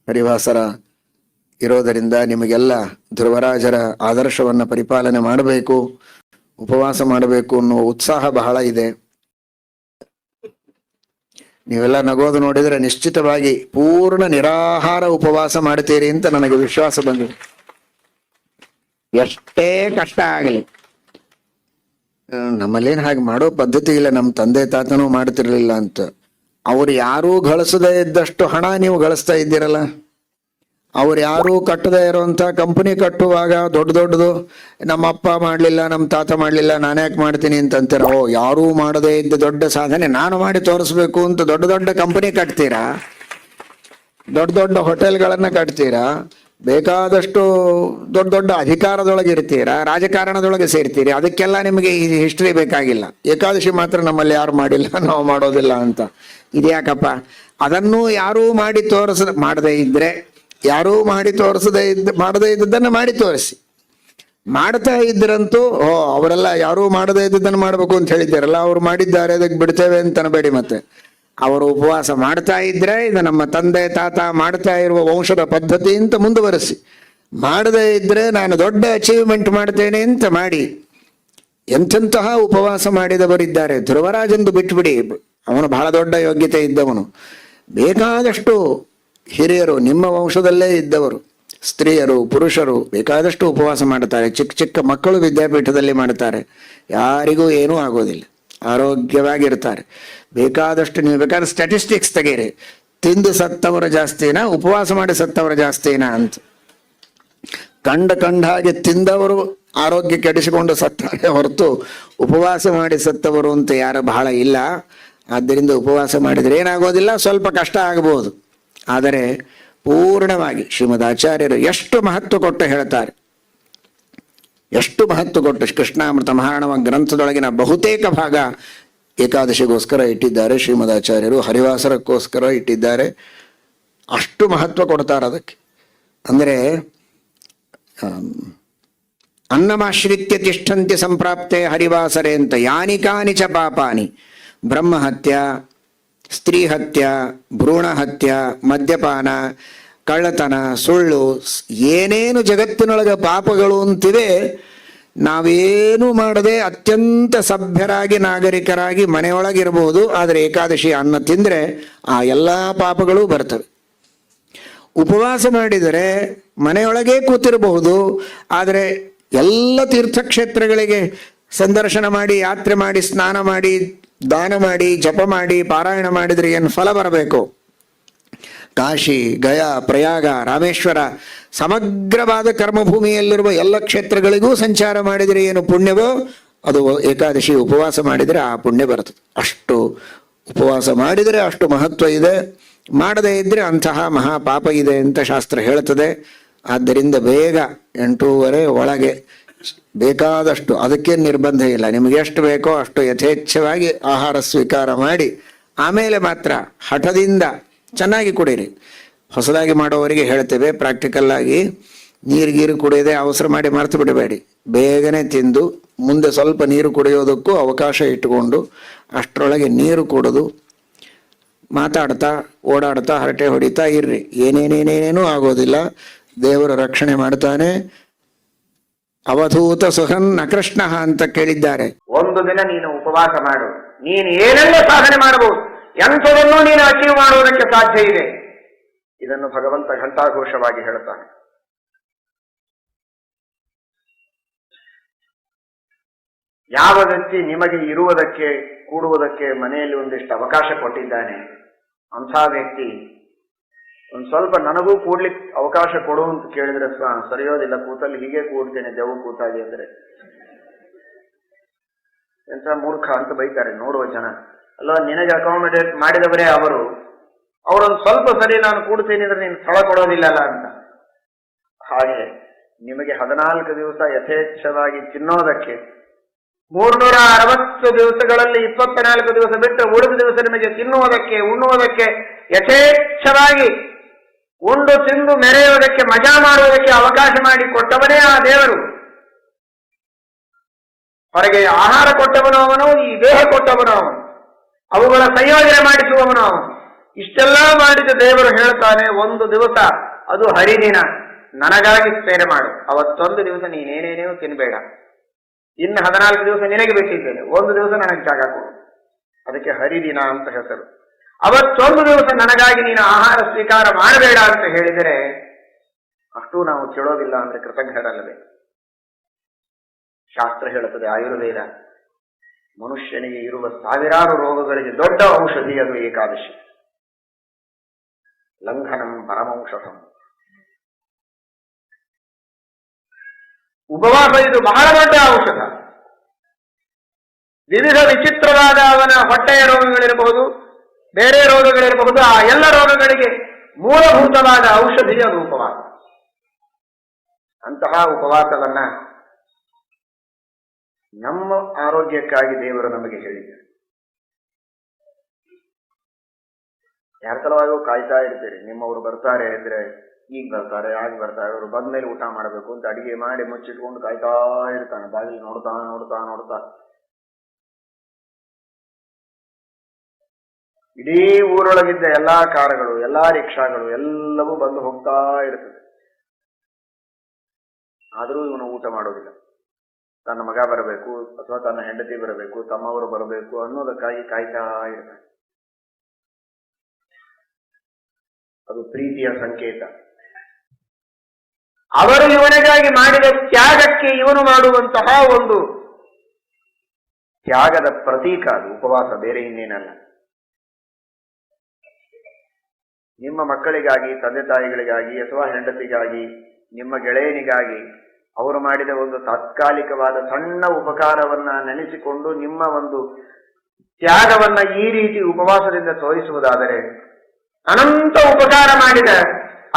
ಹರಿವಾಸರ ಇರೋದರಿಂದ ನಿಮಗೆಲ್ಲ ಧ್ರುವರಾಜರ ಆದರ್ಶವನ್ನು ಪರಿಪಾಲನೆ ಮಾಡಬೇಕು, ಉಪವಾಸ ಮಾಡಬೇಕು ಅನ್ನುವ ಉತ್ಸಾಹ ಬಹಳ ಇದೆ. ನೀವೆಲ್ಲ ನಗೋದು ನೋಡಿದರೆ ನಿಶ್ಚಿತವಾಗಿ ಪೂರ್ಣ ನಿರಾಹಾರ ಉಪವಾಸ ಮಾಡ್ತೀರಿ ಅಂತ ನನಗೆ ವಿಶ್ವಾಸ ಬಂದಿದೆ. ಎಷ್ಟೇ ಕಷ್ಟ ಆಗಲಿ. ನಮ್ಮಲ್ಲೇನು ಹಾಗೆ ಮಾಡೋ ಪದ್ಧತಿ ಇಲ್ಲ, ನಮ್ಮ ತಂದೆ ತಾತನೂ ಮಾಡ್ತಿರ್ಲಿಲ್ಲ ಅಂತ. ಅವ್ರು ಯಾರೂ ಗಳಿಸದೇ ಇದ್ದಷ್ಟು ಹಣ ನೀವು ಗಳಿಸ್ತಾ ಇದ್ದೀರಲ್ಲ. ಅವ್ರು ಯಾರೂ ಕಟ್ಟದೇ ಇರುವಂತ ಕಂಪನಿ ಕಟ್ಟುವಾಗ ದೊಡ್ಡದು ನಮ್ಮ ಅಪ್ಪ ಮಾಡ್ಲಿಲ್ಲ, ನಮ್ಮ ತಾತ ಮಾಡ್ಲಿಲ್ಲ, ನಾನ್ಯಾಕೆ ಮಾಡ್ತೀನಿ ಅಂತ ಅಂತೀರ. ಓ, ಯಾರೂ ಮಾಡದೇ ಇದ್ದ ದೊಡ್ಡ ಸಾಧನೆ ನಾನು ಮಾಡಿ ತೋರಿಸ್ಬೇಕು ಅಂತ ದೊಡ್ಡ ಕಂಪನಿ ಕಟ್ತೀರಾ, ದೊಡ್ಡ ಹೋಟೆಲ್ಗಳನ್ನ ಕಟ್ತೀರಾ, ಬೇಕಾದಷ್ಟು ದೊಡ್ಡ ಅಧಿಕಾರದೊಳಗೆ ಇರ್ತೀರಾ, ರಾಜಕಾರಣದೊಳಗೆ ಸೇರ್ತೀರಿ. ಅದಕ್ಕೆಲ್ಲ ನಿಮಗೆ ಈ ಹಿಸ್ಟ್ರಿ ಬೇಕಾಗಿಲ್ಲ. ಏಕಾದಶಿ ಮಾತ್ರ ನಮ್ಮಲ್ಲಿ ಯಾರು ಮಾಡಿಲ್ಲ, ನಾವು ಮಾಡೋದಿಲ್ಲ ಅಂತ. ಇದ್ಯಾಕಪ್ಪ? ಅದನ್ನೂ ಯಾರೂ ಮಾಡಿ ಮಾಡದೇ ಇದ್ರೆ, ಯಾರೂ ಮಾಡದೇ ಇದ್ದದನ್ನು ಮಾಡಿ ತೋರಿಸಿ. ಮಾಡ್ತಾ ಇದ್ರಂತೂ ಅವರೆಲ್ಲ ಯಾರೂ ಮಾಡದೇ ಇದ್ದದನ್ನು ಮಾಡ್ಬೇಕು ಅಂತ ಹೇಳಿದ್ದಾರಲ್ಲ, ಅವ್ರು ಮಾಡಿದ್ದಾರೆ ಅದಕ್ಕೆ ಬಿಡ್ತೇವೆ ಅಂತ ಅನ್ಬೇಡಿ. ಮತ್ತೆ ಅವರು ಉಪವಾಸ ಮಾಡ್ತಾ ಇದ್ರೆ ಇದು ನಮ್ಮ ತಂದೆ ತಾತ ಮಾಡ್ತಾ ಇರುವ ವಂಶದ ಪದ್ಧತಿ ಅಂತ ಮುಂದುವರಿಸಿ. ಮಾಡದೇ ಇದ್ರೆ ನಾನು ದೊಡ್ಡ ಅಚೀವ್ಮೆಂಟ್ ಮಾಡ್ತೇನೆ ಅಂತ ಮಾಡಿ. ಎಂತೆಂತಹ ಉಪವಾಸ ಮಾಡಿದವರಿದ್ದಾರೆ. ಧ್ರುವರಾಜಂದು ಬಿಟ್ಬಿಡಿ, ಅವನು ಬಹಳ ದೊಡ್ಡ ಯೋಗ್ಯತೆ ಇದ್ದವನು. ಬೇಕಾದಷ್ಟು ಹಿರಿಯರು ನಿಮ್ಮ ವಂಶದಲ್ಲೇ ಇದ್ದವರು, ಸ್ತ್ರೀಯರು ಪುರುಷರು ಬೇಕಾದಷ್ಟು ಉಪವಾಸ ಮಾಡ್ತಾರೆ. ಚಿಕ್ಕ ಮಕ್ಕಳು ವಿದ್ಯಾಪೀಠದಲ್ಲಿ ಮಾಡ್ತಾರೆ. ಯಾರಿಗೂ ಏನೂ ಆಗೋದಿಲ್ಲ, ಆರೋಗ್ಯವಾಗಿರ್ತಾರೆ. ಬೇಕಾದಷ್ಟು ನೀವು ಬೇಕಾದ್ರೆ ಸ್ಟ್ಯಾಟಿಸ್ಟಿಕ್ಸ್ ತೆಗೀರಿ. ತಿಂದು ಸತ್ತವರು ಜಾಸ್ತಿನಾ, ಉಪವಾಸ ಮಾಡಿ ಸತ್ತವರು ಜಾಸ್ತಿನಾ ಅಂತ. ಕಂಡ ಹಾಗೆ ತಿಂದವರು ಆರೋಗ್ಯ ಕೆಡಿಸಿಕೊಂಡು ಸತ್ತಾರೆ ಹೊರತು ಉಪವಾಸ ಮಾಡಿ ಸತ್ತವರು ಅಂತ ಯಾರು ಬಹಳ ಇಲ್ಲ. ಆದ್ದರಿಂದ ಉಪವಾಸ ಮಾಡಿದರೆ ಏನಾಗೋದಿಲ್ಲ, ಸ್ವಲ್ಪ ಕಷ್ಟ ಆಗಬಹುದು. ಆದರೆ ಪೂರ್ಣವಾಗಿ ಶ್ರೀಮದ್ ಆಚಾರ್ಯರು ಎಷ್ಟು ಮಹತ್ವ ಕೊಟ್ಟು ಹೇಳ್ತಾರೆ, ಎಷ್ಟು ಮಹತ್ವ ಕೊಟ್ಟು. ಕೃಷ್ಣಾಮೃತ ಮಹಾರ್ಣವ ಗ್ರಂಥದೊಳಗಿನ ಬಹುತೇಕ ಭಾಗ ಏಕಾದಶಿಗೋಸ್ಕರ ಇಟ್ಟಿದ್ದಾರೆ ಶ್ರೀಮದ್ ಆಚಾರ್ಯರು, ಹರಿವಾಸರಕ್ಕೋಸ್ಕರ ಇಟ್ಟಿದ್ದಾರೆ. ಅಷ್ಟು ಮಹತ್ವ ಕೊಡ್ತಾರೆ ಅದಕ್ಕೆ. ಅಂದರೆ ಅನ್ನಮಾಶ್ರಿತ್ಯ ತಿಷ್ಠಂತಿ ಸಂಪ್ರಾಪ್ತೆ ಹರಿವಾಸರೆ ಅಂತ. ಯಾನಿ ಕಾನಿ ಚ ಪಾಪಾನಿ ಬ್ರಹ್ಮಹತ್ಯ, ಸ್ತ್ರೀ ಹತ್ಯ, ಭ್ರೂಣ ಹತ್ಯ, ಮದ್ಯಪಾನ, ಕಳ್ಳತನ, ಸುಳ್ಳು, ಏನೇನು ಜಗತ್ತಿನೊಳಗೆ ಪಾಪಗಳು ಅಂತಿವೆ, ನಾವೇನು ಮಾಡದೆ ಅತ್ಯಂತ ಸಭ್ಯರಾಗಿ ನಾಗರಿಕರಾಗಿ ಮನೆಯೊಳಗಿರಬಹುದು. ಆದರೆ ಏಕಾದಶಿ ಅನ್ನ ತಿಂದರೆ ಆ ಎಲ್ಲ ಪಾಪಗಳು ಬರ್ತವೆ. ಉಪವಾಸ ಮಾಡಿದರೆ ಮನೆಯೊಳಗೇ ಕೂತಿರಬಹುದು, ಆದರೆ ಎಲ್ಲ ತೀರ್ಥಕ್ಷೇತ್ರಗಳಿಗೆ ಸಂದರ್ಶನ ಮಾಡಿ, ಯಾತ್ರೆ ಮಾಡಿ, ಸ್ನಾನ ಮಾಡಿ, ದಾನ ಮಾಡಿ, ಜಪ ಮಾಡಿ, ಪಾರಾಯಣ ಮಾಡಿದರೆ ಏನು ಫಲ ಬರಬೇಕು? ಕಾಶಿ, ಗಯಾ, ಪ್ರಯಾಗ, ರಾಮೇಶ್ವರ, ಸಮಗ್ರವಾದ ಕರ್ಮಭೂಮಿಯಲ್ಲಿರುವ ಎಲ್ಲ ಕ್ಷೇತ್ರಗಳಿಗೂ ಸಂಚಾರ ಮಾಡಿದರೆ ಏನು ಪುಣ್ಯವೋ ಅದು ಏಕಾದಶಿ ಉಪವಾಸ ಮಾಡಿದರೆ ಆ ಪುಣ್ಯ ಬರ್ತದೆ. ಅಷ್ಟು ಉಪವಾಸ ಮಾಡಿದರೆ ಅಷ್ಟು ಮಹತ್ವ ಇದೆ. ಮಾಡದೇ ಇದ್ರೆ ಅಂತಹ ಮಹಾಪಾಪ ಇದೆ ಅಂತ ಶಾಸ್ತ್ರ ಹೇಳ್ತದೆ. ಆದ್ದರಿಂದ ಬೇಗ 8:30 ಒಳಗೆ ಬೇಕಾದಷ್ಟು, ಅದಕ್ಕೆ ನಿರ್ಬಂಧ ಇಲ್ಲ, ನಿಮಗೆ ಎಷ್ಟು ಬೇಕೋ ಅಷ್ಟು ಯಥೇಚ್ಛವಾಗಿ ಆಹಾರ ಸ್ವೀಕಾರ ಮಾಡಿ ಆಮೇಲೆ ಮಾತ್ರ ಹಠದಿಂದ ಚೆನ್ನಾಗಿ ಕುಡೀರಿ. ಹೊಸದಾಗಿ ಮಾಡೋವರಿಗೆ ಹೇಳ್ತೇವೆ, ಪ್ರಾಕ್ಟಿಕಲ್ ಆಗಿ ನೀರು ಕುಡಿಯದೆ ಅವಸರ ಮಾಡಿ ಮರೆತು ಬಿಡಬೇಡಿ. ಬೇಗನೆ ತಿಂದು ಮುಂದೆ ಸ್ವಲ್ಪ ನೀರು ಕುಡಿಯೋದಕ್ಕೂ ಅವಕಾಶ ಇಟ್ಟುಕೊಂಡು ಅಷ್ಟರೊಳಗೆ ನೀರು ಕುಡಿದು ಮಾತಾಡ್ತಾ ಓಡಾಡ್ತಾ ಹರಟೆ ಹೊಡಿತಾ ಇರ್ರಿ. ಏನೇನೇನೇನೇನೂ ಆಗೋದಿಲ್ಲ, ದೇವರು ರಕ್ಷಣೆ ಮಾಡ್ತಾನೆ. ಅವಧೂತ ಸುಹನ್ ಅಕೃಷ್ಣ ಅಂತ ಕೇಳಿದ್ದಾರೆ. ಒಂದು ದಿನ ನೀನು ಉಪವಾಸ ಮಾಡು, ನೀನು ಏನೆಲ್ಲ ಸಾಧನೆ ಮಾಡಬಹುದು, ಎಂಥದನ್ನು ನೀನು ಅಚೀವ್ ಮಾಡುವುದಕ್ಕೆ ಸಾಧ್ಯ ಇದೆ. ಇದನ್ನು ಭಗವಂತ ಘಂಟಾಘೋಷವಾಗಿ ಹೇಳುತ್ತಾನೆ. ಯಾವ ವ್ಯಕ್ತಿ ನಿಮಗೆ ಇರುವುದಕ್ಕೆ ಕೂಡುವುದಕ್ಕೆ ಮನೆಯಲ್ಲಿ ಒಂದಿಷ್ಟು ಅವಕಾಶ ಕೊಟ್ಟಿದ್ದಾನೆ, ಅಂಥ ವ್ಯಕ್ತಿ ಒಂದು ಸ್ವಲ್ಪ ನನಗೂ ಕೂಡ್ಲಿಕ್ಕೆ ಅವಕಾಶ ಕೊಡು ಅಂತ ಕೇಳಿದ್ರೆ ಸರಿಯೋದಿಲ್ಲ, ಕೂತಲ್ಲಿ ಹೀಗೆ ಕೂಡ್ತೇನೆ ದೆವ್ವ ಕೂತಾಗಿ ಅಂದ್ರೆ ಎಂಥ ಮೂರ್ಖ ಅಂತ ಬೈತಾರೆ ನೋಡುವ ಜನ. ಅಲ್ವಾ, ನಿನಗೆ ಅಕಾಮಿಡೇಟ್ ಮಾಡಿದವರೇ ಅವರೊಂದು ಸ್ವಲ್ಪ ಸರಿ ನಾನು ಕೂಡ್ತೇನೆ ಅಂದ್ರೆ ನೀನು ಸ್ಥಳ ಕೊಡೋದಿಲ್ಲಲ್ಲ ಅಂತ. ಹಾಗೆ ನಿಮಗೆ 14 ದಿವಸ ಯಥೇಚ್ಛವಾಗಿ ತಿನ್ನೋದಕ್ಕೆ, 360 ದಿವಸಗಳಲ್ಲಿ 24 ದಿವಸ ಬಿಟ್ಟು ಉಳಿದ ದಿವಸ ನಿಮಗೆ ತಿನ್ನುವುದಕ್ಕೆ ಉಣ್ಣುವುದಕ್ಕೆ ಯಥೇಚ್ಛವಾಗಿ ಉಂಡು ತಿಂದು ಮೆರೆಯುವುದಕ್ಕೆ ಮಜಾ ಮಾಡುವುದಕ್ಕೆ ಅವಕಾಶ ಮಾಡಿ ಕೊಟ್ಟವನೇ ಆ ದೇವರು. ಹೊರಗೆ ಆಹಾರ ಕೊಟ್ಟವನು ಅವನು, ಈ ದೇಹ ಕೊಟ್ಟವನು ಅವನು, ಅವುಗಳ ಸಂಯೋಜನೆ ಮಾಡಿಸುವವನು ಅವನು. ಇಷ್ಟೆಲ್ಲ ಮಾಡಿದ ದೇವರು ಹೇಳ್ತಾನೆ, ಒಂದು ದಿವಸ ಅದು ಹರಿದಿನ ನನಗಾಗಿ ಸೇರೆ ಮಾಡು, ಅವತ್ತೊಂದು ದಿವಸ ನೀನೇನೇನೇನು ತಿನ್ಬೇಡ, ಇನ್ನು 14 ದಿವಸ ನಿನಗೆ ಬಿಟ್ಟಿದ್ದೇನೆ, ಒಂದು ದಿವಸ ನನಗೆ ಜಾಗ ಕೊಡು. ಅದಕ್ಕೆ ಹರಿದಿನ ಅಂತ ಹೆಸರು. ಅವತ್ತೊಂದು ದಿವಸ ನನಗಾಗಿ ನೀನು ಆಹಾರ ಸ್ವೀಕಾರ ಮಾಡಬೇಡ ಅಂತ ಹೇಳಿದರೆ ಅಷ್ಟೂ ನಾವು ಕೇಳೋದಿಲ್ಲ ಅಂದ್ರೆ ಕೃತಜ್ಞರಲ್ಲವೇ? ಶಾಸ್ತ್ರ ಹೇಳುತ್ತದೆ, ಆಯುರ್ವೇದ, ಮನುಷ್ಯನಿಗೆ ಇರುವ ಸಾವಿರಾರು ರೋಗಗಳಿಗೆ ದೊಡ್ಡ ಔಷಧಿ ಅದು ಏಕಾದಶಿ. ಲಂಘನಂ ಪರಮೌಷಧಂ. ಉಪವಾಸ ಇದು ಬಹಳ ದೊಡ್ಡ ಔಷಧ. ವಿವಿಧ ವಿಚಿತ್ರವಾದ ಅವನ ಹೊಟ್ಟೆಯ ರೋಗಗಳಿರಬಹುದು, ಬೇರೆ ರೋಗಗಳಿರಬಹುದು, ಆ ಎಲ್ಲ ರೋಗಗಳಿಗೆ ಮೂಲಭೂತವಾದ ಔಷಧಿ ಅದು ಉಪವಾಸ. ಅಂತಹ ಉಪವಾಸವನ್ನ ನಮ್ಮ ಆರೋಗ್ಯಕ್ಕಾಗಿ ದೇವರು ನಮಗೆ ಹೇಳಿದ್ದಾರೆ. ಯಾರ ಸಲುವಾಗಿಯೂ ಕಾಯ್ತಾ ಇರ್ತೀರಿ, ನಿಮ್ಮವರು ಬರ್ತಾರೆ ಅಂದ್ರೆ ಈಗ ಬರ್ತಾರೆ, ಆಗ ಬರ್ತಾರೆ, ಅವರು ಬಂದ ಮೇಲೆ ಊಟ ಮಾಡಬೇಕು ಅಂತ ಅಡಿಗೆ ಮಾಡಿ ಮುಚ್ಚಿಟ್ಕೊಂಡು ಕಾಯ್ತಾ ಇರ್ತಾನೆ, ಬಾಗಿಲು ನೋಡ್ತಾ ನೋಡ್ತಾ ನೋಡ್ತಾ. ಇಡೀ ಊರೊಳಗಿದ್ದ ಎಲ್ಲಾ ಕಾರುಗಳು, ಎಲ್ಲಾ ರಿಕ್ಷಾಗಳು ಎಲ್ಲವೂ ಬಂದು ಹೋಗ್ತಾ ಇರ್ತದೆ. ಆದರೂ ಇವನು ಊಟ ಮಾಡೋದಿಲ್ಲ. ತನ್ನ ಮಗ ಬರಬೇಕು ಅಥವಾ ತನ್ನ ಹೆಂಡತಿ ಬರಬೇಕು, ತಮ್ಮವರು ಬರಬೇಕು ಅನ್ನೋದಕ್ಕಾಗಿ ಕಾಯ್ತಾ ಇರ್ತಾನೆ. ಅದು ಪ್ರೀತಿಯ ಸಂಕೇತ. ಅವರು ಇವನಿಗಾಗಿ ಮಾಡಿದ ತ್ಯಾಗಕ್ಕೆ ಇವನು ಮಾಡುವಂತಹ ಒಂದು ತ್ಯಾಗದ ಪ್ರತೀಕ ಅದು ಉಪವಾಸ, ಬೇರೆ ಇನ್ನೇನಲ್ಲ. ನಿಮ್ಮ ಮಕ್ಕಳಿಗಾಗಿ, ತಂದೆ ತಾಯಿಗಳಿಗಾಗಿ ಅಥವಾ ಹೆಂಡತಿಗಾಗಿ, ನಿಮ್ಮ ಗೆಳೆಯನಿಗಾಗಿ ಅವರು ಮಾಡಿದ ಒಂದು ತಾತ್ಕಾಲಿಕವಾದ ಸಣ್ಣ ಉಪಕಾರವನ್ನ ನೆನೆಸಿಕೊಂಡು ನಿಮ್ಮ ಒಂದು ತ್ಯಾಗವನ್ನ ಈ ರೀತಿ ಉಪವಾಸದಿಂದ ತೋರಿಸುವುದಾದರೆ, ಅನಂತ ಉಪಕಾರ ಮಾಡಿದ,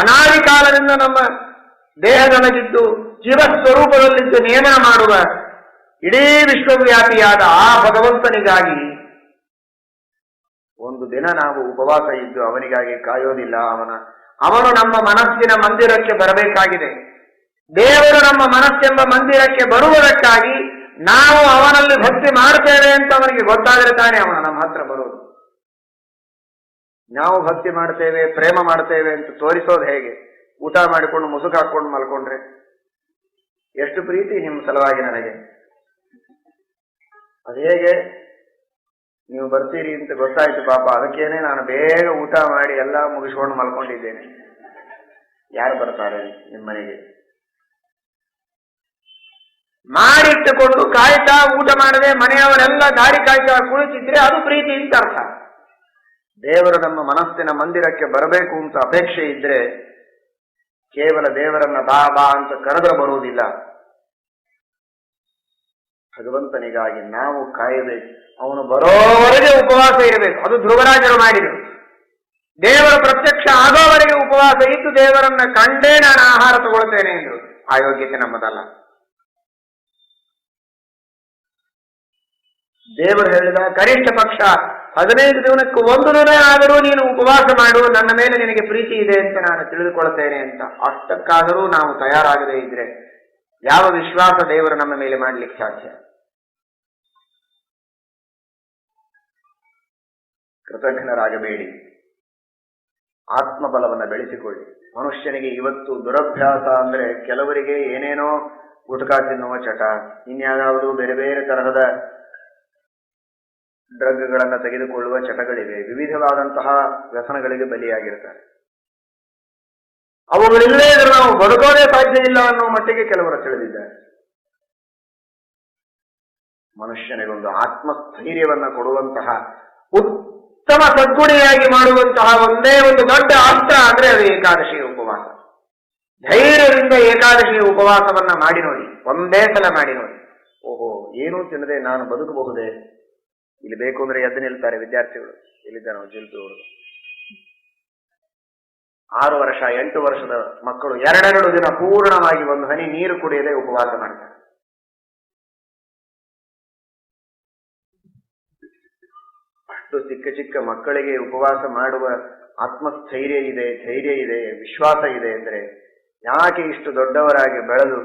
ಅನಾದಿ ಕಾಲದಿಂದ ನಮ್ಮ ದೇಹದೊಳಗಿದ್ದು ಜೀವಸ್ವರೂಪದಲ್ಲಿದ್ದು ನೇಮನ ಮಾಡುವ ಇಡೀ ವಿಶ್ವವ್ಯಾಪಿಯಾದ ಆ ಭಗವಂತನಿಗಾಗಿ ಒಂದು ದಿನ ನಾವು ಉಪವಾಸ ಇದ್ದು ಅವನಿಗಾಗಿ ಕಾಯೋದಿಲ್ಲ. ಅವನು ನಮ್ಮ ಮನಸ್ಸಿನ ಮಂದಿರಕ್ಕೆ ಬರಬೇಕಾಗಿದೆ. ದೇವರು ನಮ್ಮ ಮನಸ್ಸೆಂಬ ಮಂದಿರಕ್ಕೆ ಬರುವುದಕ್ಕಾಗಿ ನಾವು ಅವನಲ್ಲಿ ಭಕ್ತಿ ಮಾಡ್ತೇವೆ ಅಂತ ಅವನಿಗೆ ಗೊತ್ತಾದರೆ ತಾನೇ ಅವನು ನಮ್ಮ ಹತ್ರ ಬರುವುದು. ನಾವು ಭಕ್ತಿ ಮಾಡ್ತೇವೆ, ಪ್ರೇಮ ಮಾಡ್ತೇವೆ ಅಂತ ತೋರಿಸೋದು ಹೇಗೆ? ಊಟ ಮಾಡಿಕೊಂಡು ಮುಸುಕು ಹಾಕೊಂಡು ಮಲ್ಕೊಂಡ್ರೆ ಎಷ್ಟು ಪ್ರೀತಿ ನಿಮ್ಮ ಸಲುವಾಗಿ ನನಗೆ, ಅದು ಹೇಗೆ? ನೀವು ಬರ್ತೀರಿ ಅಂತ ಗೊತ್ತಾಯ್ತು ಪಾಪ, ಅದಕ್ಕೇನೆ ನಾನು ಬೇಗ ಊಟ ಮಾಡಿ ಎಲ್ಲ ಮುಗಿಸ್ಕೊಂಡು ಮಲ್ಕೊಂಡಿದ್ದೇನೆ. ಯಾರು ಬರ್ತಾರೆ ನಿಮ್ಮ ಮನೆಗೆ? ಮಾಡಿಟ್ಟುಕೊಂಡು ಕಾಯ್ತಾ ಊಟ ಮಾಡದೆ ಮನೆಯವರೆಲ್ಲ ದಾರಿ ಕಾಯ್ತಾ ಕುಳಿತಿದ್ರೆ ಅದು ಪ್ರೀತಿ ಅಂತ ಅರ್ಥ. ದೇವರು ನಮ್ಮ ಮನಸ್ಸಿನ ಮಂದಿರಕ್ಕೆ ಬರಬೇಕು ಅಂತ ಅಪೇಕ್ಷೆ ಇದ್ರೆ ಕೇವಲ ದೇವರನ್ನ ಬಾ ಬಾ ಅಂತ ಕರೆದ್ರೆ ಬರುವುದಿಲ್ಲ. ಭಗವಂತನಿಗಾಗಿ ನಾವು ಕಾಯಬೇಕು. ಅವನು ಬರೋವರೆಗೆ ಉಪವಾಸ ಇರಬೇಕು. ಅದು ಧ್ರುವರಾಜರು ಮಾಡಿದರು. ದೇವರ ಪ್ರತ್ಯಕ್ಷ ಆಗೋವರೆಗೆ ಉಪವಾಸ ಇದ್ದು ದೇವರನ್ನ ಕಂಡೇ ನಾನು ಆಹಾರ ತಗೊಳ್ತೇನೆ ಎಂದು. ಆ ಯೋಗ್ಯತೆ ನಮ್ಮದಲ್ಲ. ದೇವರು ಹೇಳಿದ ಕನಿಷ್ಠ ಪಕ್ಷ 15 ದಿನಕ್ಕೆ ಒಂದು ದಿನ ಆದರೂ ನೀನು ಉಪವಾಸ ಮಾಡು, ನನ್ನ ಮೇಲೆ ನಿನಗೆ ಪ್ರೀತಿ ಇದೆ ಅಂತ ನಾನು ತಿಳಿದುಕೊಳ್ತೇನೆ ಅಂತ. ಅಷ್ಟಕ್ಕಾದರೂ ನಾವು ತಯಾರಾಗದೇ ಇದ್ರೆ ಯಾವ ವಿಶ್ವಾಸ ದೇವರು ನಮ್ಮ ಮೇಲೆ ಮಾಡ್ಲಿಕ್ಕೆ ಸಾಧ್ಯ? ಕೃತಜ್ಞರಾಗಬೇಡಿ, ಆತ್ಮಬಲವನ್ನು ಬೆಳೆಸಿಕೊಳ್ಳಿ. ಮನುಷ್ಯನಿಗೆ ಇವತ್ತು ದುರಭ್ಯಾಸ ಅಂದ್ರೆ ಕೆಲವರಿಗೆ ಏನೇನೋ ಗುಟ್ಕಾ ತಿನ್ನುವ ಚಟ, ಇನ್ಯಾವುದೂ ಬೇರೆ ಬೇರೆ ತರಹದ ಡ್ರಗ್ಗಳನ್ನು ತೆಗೆದುಕೊಳ್ಳುವ ಚಟಗಳಿವೆ. ವಿವಿಧವಾದಂತಹ ವ್ಯಸನಗಳಿಗೆ ಬಲಿಯಾಗಿರ್ತಾರೆ. ಅವುಗಳಿಲ್ಲದೆ ಇದ್ರೆ ನಾವು ಬದುಕೋದೇ ಸಾಧ್ಯ ಇಲ್ಲ ಅನ್ನೋ ಮಟ್ಟಿಗೆ ಕೆಲವರು ತಿಳಿದಿದ್ದಾರೆ. ಮನುಷ್ಯನಿಗೊಂದು ಆತ್ಮಸ್ಥೈರ್ಯವನ್ನ ಕೊಡುವಂತಹ ಉತ್ತಮ ಸದ್ಗುಣಿಯಾಗಿ ಮಾಡುವಂತಹ ಒಂದೇ ಒಂದು ದೊಡ್ಡ ಅಸ್ತ್ರ ಅಂದ್ರೆ ಅದು ಏಕಾದಶಿಯ ಉಪವಾಸ. ಧೈರ್ಯದಿಂದ ಏಕಾದಶಿಯ ಉಪವಾಸವನ್ನ ಮಾಡಿ ನೋಡಿ, ಒಂದೇ ಸಲ ಮಾಡಿ ನೋಡಿ. ಓಹೋ, ಏನೂ ತಿನ್ನದೆ ನಾನು ಬದುಕಬಹುದೇ? ಇಲ್ಲಿ ಬೇಕು ಅಂದ್ರೆ ಎದ್ದು ನಿಲ್ತಾರೆ ವಿದ್ಯಾರ್ಥಿಗಳು. ಇಲ್ಲಿದ್ದ ನಾವು ಜಿಲ್ತುವರು 6 ವರ್ಷ 8 ವರ್ಷದ ಮಕ್ಕಳು 2 ದಿನ ಪೂರ್ಣವಾಗಿ ಒಂದು ಹನಿ ನೀರು ಕುಡಿಯದೆ ಉಪವಾಸ ಮಾಡ್ತಾರೆ. ಅಷ್ಟು ಚಿಕ್ಕ ಚಿಕ್ಕ ಮಕ್ಕಳಿಗೆ ಉಪವಾಸ ಮಾಡುವ ಆತ್ಮಸ್ಥೈರ್ಯ ಇದೆ, ಧೈರ್ಯ ಇದೆ, ವಿಶ್ವಾಸ ಇದೆ ಅಂದ್ರೆ ಯಾಕೆ ಇಷ್ಟು ದೊಡ್ಡವರಾಗಿ ಬೆಳೆದು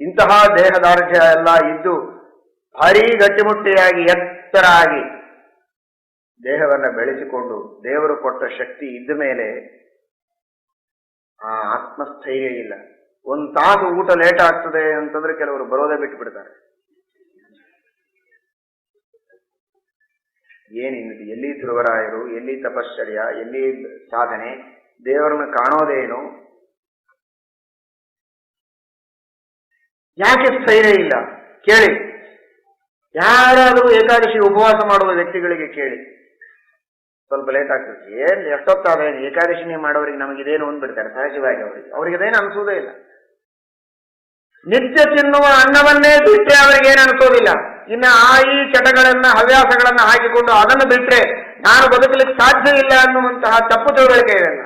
ಇಂತಹ ದೇಹದಾರ್ಢ್ಯ ಎಲ್ಲ ಇದ್ದು ಭಾರೀ ಗಟ್ಟಿಮುಟ್ಟಿಯಾಗಿ ಎತ್ತರ ಆಗಿ ದೇಹವನ್ನ ಬೆಳೆಸಿಕೊಂಡು ದೇವರು ಕೊಟ್ಟ ಶಕ್ತಿ ಇದ್ದ ಮೇಲೆ ಆ ಆತ್ಮಸ್ಥೈರ್ಯ ಇಲ್ಲ. ಒಂದು ತಾಸು ಊಟ ಲೇಟ್ ಆಗ್ತದೆ ಅಂತಂದ್ರೆ ಕೆಲವರು ಬರೋದೇ ಬಿಟ್ಟು ಬಿಡ್ತಾರೆ. ಏನಿದೆ, ಎಲ್ಲಿ ಧ್ರುವರಾಯರು, ಎಲ್ಲಿ ತಪಶ್ಚರ್ಯ, ಎಲ್ಲಿ ಸಾಧನೆ, ದೇವರನ್ನು ಕಾಣೋದೇನು? ಯಾಕೆ ಸ್ಥೈರ್ಯ ಇಲ್ಲ ಕೇಳಿ. ಯಾರಾದರೂ ಏಕಾದಶಿ ಉಪವಾಸ ಮಾಡುವ ವ್ಯಕ್ತಿಗಳಿಗೆ ಕೇಳಿ, ಸ್ವಲ್ಪ ಲೇಟ್ ಆಗ್ತದೆ, ಏನ್ ಎಷ್ಟೊತ್ತಾದ್ರೆ ಏಕಾದಶಿನಿ ಮಾಡೋರಿಗೆ ನಮಗಿದೇನು ಅಂದ್ಬಿಡ್ತಾರೆ ಸಹಜವಾಗಿ. ಅವ್ರಿಗೆ ಅದೇನು ಅನ್ಸೋದೇ ಇಲ್ಲ. ನಿತ್ಯ ತಿನ್ನುವ ಅನ್ನವನ್ನೇ ಬಿಟ್ಟರೆ ಅವರಿಗೇನು ಅನ್ಸೋದಿಲ್ಲ. ಇನ್ನು ಈ ಚಟಗಳನ್ನ ಹವ್ಯಾಸಗಳನ್ನ ಹಾಕಿಕೊಂಡು ಅದನ್ನು ಬಿಟ್ರೆ ನಾನು ಬದುಕಲಿಕ್ಕೆ ಸಾಧ್ಯ ಇಲ್ಲ ಅನ್ನುವಂತಹ ತಪ್ಪು ತಿಳುವಳಿಕೆ ಇದೆಲ್ಲ.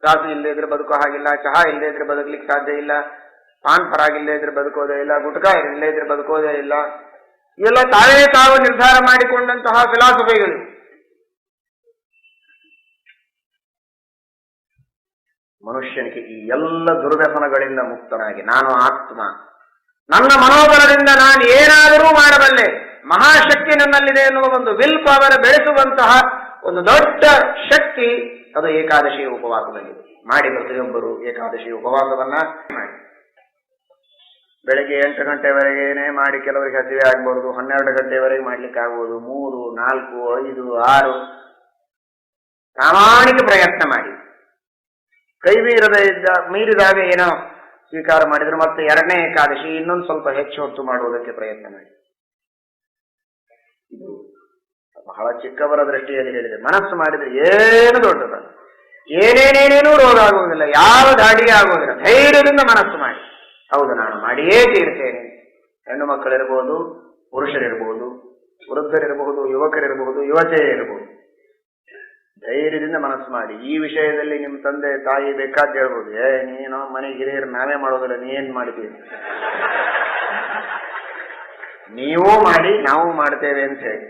ಕಾಫಿ ಇಲ್ಲದೆ ಇದ್ರೆ ಬದುಕೋ ಹಾಗಿಲ್ಲ, ಚಹಾ ಇಲ್ಲದೆ ಇದ್ರೆ ಬದುಕಲಿಕ್ಕೆ ಸಾಧ್ಯ ಇಲ್ಲ, ಪಾನ್ ಪರಾಗ್ ಇಲ್ಲದೆ ಇದ್ರೆ ಬದುಕೋದೇ ಇಲ್ಲ, ಗುಟ್ಕಾ ಇಲ್ಲದೆ ಇದ್ರೆ ಬದುಕೋದೇ ಇಲ್ಲ. ಇವೆಲ್ಲ ತಾವೇ ತಾವು ನಿರ್ಧಾರ ಮಾಡಿಕೊಂಡಂತಹ ಫಿಲಾಸಫಿಗಳು. ಮನುಷ್ಯನಿಗೆ ಈ ಎಲ್ಲ ದುರ್ವ್ಯಸನಗಳಿಂದ ಮುಕ್ತನಾಗಿ ನಾನು ಆತ್ಮ, ನನ್ನ ಮನೋಬಲದಿಂದ ನಾನು ಏನಾದರೂ ಮಾಡಬಲ್ಲೆ, ಮಹಾಶಕ್ತಿ ನನ್ನಲ್ಲಿದೆ ಎನ್ನುವ ಒಂದು ವಿಲ್ ಪವರ್ ಬೆಳೆಸುವಂತಹ ಒಂದು ದೊಡ್ಡ ಶಕ್ತಿ ಅದು ಏಕಾದಶಿ ಉಪವಾಸದಲ್ಲಿದೆ. ಮಾಡಿ ಪ್ರತಿಯೊಬ್ಬರು ಏಕಾದಶಿ ಉಪವಾಸವನ್ನ ಮಾಡಿ. ಬೆಳಗ್ಗೆ 8 ಗಂಟೆವರೆಗೇನೆ ಮಾಡಿ, ಕೆಲವರಿಗೆ ಹಸಿವೆ ಆಗ್ಬಹುದು, 12 ಗಂಟೆವರೆಗೆ ಮಾಡ್ಲಿಕ್ಕೆ ಆಗ್ಬೋದು, 3, 4, 5, 6 ಪ್ರಾಮಾಣಿಕ ಪ್ರಯತ್ನ ಮಾಡಿ. ಕೈ ಮೀರಿದಾಗ ಏನೋ ಸ್ವೀಕಾರ ಮಾಡಿದ್ರೆ ಮತ್ತೆ 2ನೇ ಏಕಾದಶಿ ಇನ್ನೊಂದು ಸ್ವಲ್ಪ ಹೆಚ್ಚು ಹೊತ್ತು ಮಾಡುವುದಕ್ಕೆ ಪ್ರಯತ್ನ ಮಾಡಿ. ಇದು ಬಹಳ ಚಿಕ್ಕವರ ದೃಷ್ಟಿಯಲ್ಲಿ ಹೇಳಿದೆ. ಮನಸ್ಸು ಮಾಡಿದ್ರೆ ಏನು ದೊಡ್ಡದಲ್ಲ, ಏನೇನೇನೇನೂ ರೋಗ ಆಗುವುದಿಲ್ಲ, ಯಾವ ದಾಡಿಗೆ ಆಗುವುದಿಲ್ಲ. ಧೈರ್ಯದಿಂದ ಮನಸ್ಸು ಮಾಡಿ, ಹೌದು ನಾನು ಮಾಡಿಯೇ ತೀರ್ತೇನೆ. ಹೆಣ್ಣು ಮಕ್ಕಳಿರ್ಬೋದು, ಪುರುಷರಿರ್ಬೋದು, ವೃದ್ಧರಿರಬಹುದು, ಯುವಕರಿರಬಹುದು, ಯುವತಿಯರಿರಬಹುದು. ಧೈರ್ಯದಿಂದ ಮನಸ್ಸು ಮಾಡಿ. ಈ ವಿಷಯದಲ್ಲಿ ನಿಮ್ಮ ತಂದೆ ತಾಯಿ ಬೇಕಾದ ಹೇಳ್ಬೋದು, ನೀನು ಮನೆ ಹಿರಿಯರು ನಾವೇ ಮಾಡೋದಿಲ್ಲ, ನೀ ಏನ್ ಮಾಡ್ತೀವಿ, ನೀವೂ ಮಾಡಿ ನಾವು ಮಾಡ್ತೇವೆ ಅಂತ ಹೇಳಿ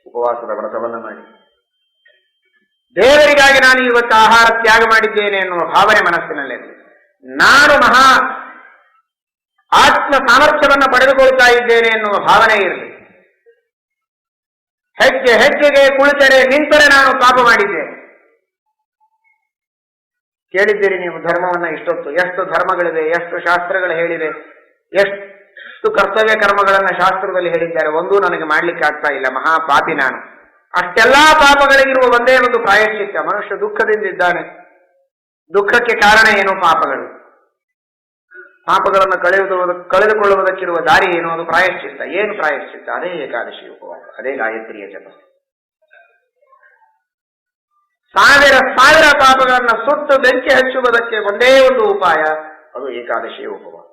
ಉಪವಾಸದ ವ್ರತವನ್ನ ಮಾಡಿ. ದೇವರಿಗಾಗಿ ನಾನು ಇವತ್ತು ಆಹಾರ ತ್ಯಾಗ ಮಾಡಿದ್ದೇನೆ ಎನ್ನುವ ಭಾವನೆ ಮನಸ್ಸಿನಲ್ಲಿದೆ. ನಾನು ಮಹಾ ಆತ್ಮ ಸಾಮರ್ಥ್ಯವನ್ನ ಪಡೆದುಕೊಳ್ತಾ ಇದ್ದೇನೆ ಎನ್ನುವ ಭಾವನೆ ಇರಲಿ. ಹೆಜ್ಜೆ ಹೆಜ್ಜೆಗೆ ಕುಳಿತರೆ ನಿಂತರೆ ನಾನು ಪಾಪ ಮಾಡಿದ್ದೇನೆ. ಕೇಳಿದ್ದೀರಿ ನೀವು ಧರ್ಮವನ್ನ ಇಷ್ಟೊತ್ತು, ಎಷ್ಟು ಧರ್ಮಗಳಿವೆ, ಎಷ್ಟು ಶಾಸ್ತ್ರಗಳು ಹೇಳಿವೆ, ಎಷ್ಟು ಕರ್ತವ್ಯ ಕರ್ಮಗಳನ್ನ ಶಾಸ್ತ್ರದಲ್ಲಿ ಹೇಳಿದ್ದಾರೆ, ಒಂದೂ ನನಗೆ ಮಾಡ್ಲಿಕ್ಕೆ ಆಗ್ತಾ ಇಲ್ಲ, ಮಹಾಪಾಪಿ ನಾನು. ಅಷ್ಟೆಲ್ಲಾ ಪಾಪಗಳಿಗಿರುವ ಒಂದೇ ಒಂದು ಪ್ರಾಯಶ್ಚಿತ್ತ. ಮನುಷ್ಯ ದುಃಖದಿಂದಿದ್ದಾನೆ, ದುಃಖಕ್ಕೆ ಕಾರಣ ಏನು? ಪಾಪಗಳು. ಪಾಪಗಳನ್ನು ಕಳೆದುಕೊಳ್ಳುವುದಕ್ಕಿರುವ ದಾರಿ ಏನು? ಅದು ಪ್ರಾಯಶ್ಚಿತ್ತ. ಏನು ಪ್ರಾಯಶ್ಚಿತ್ತ? ಅದೇ ಏಕಾದಶಿ ಉಪವಾಸ, ಅದೇ ಗಾಯತ್ರಿಯ ಜಪ. 1000 ಪಾಪಗಳನ್ನ ಸುಟ್ಟು ಬೆಂಕಿ ಹಚ್ಚುವುದಕ್ಕೆ ಒಂದೇ ಒಂದು ಉಪಾಯ, ಅದು ಏಕಾದಶಿಯ ಉಪವಾಸ.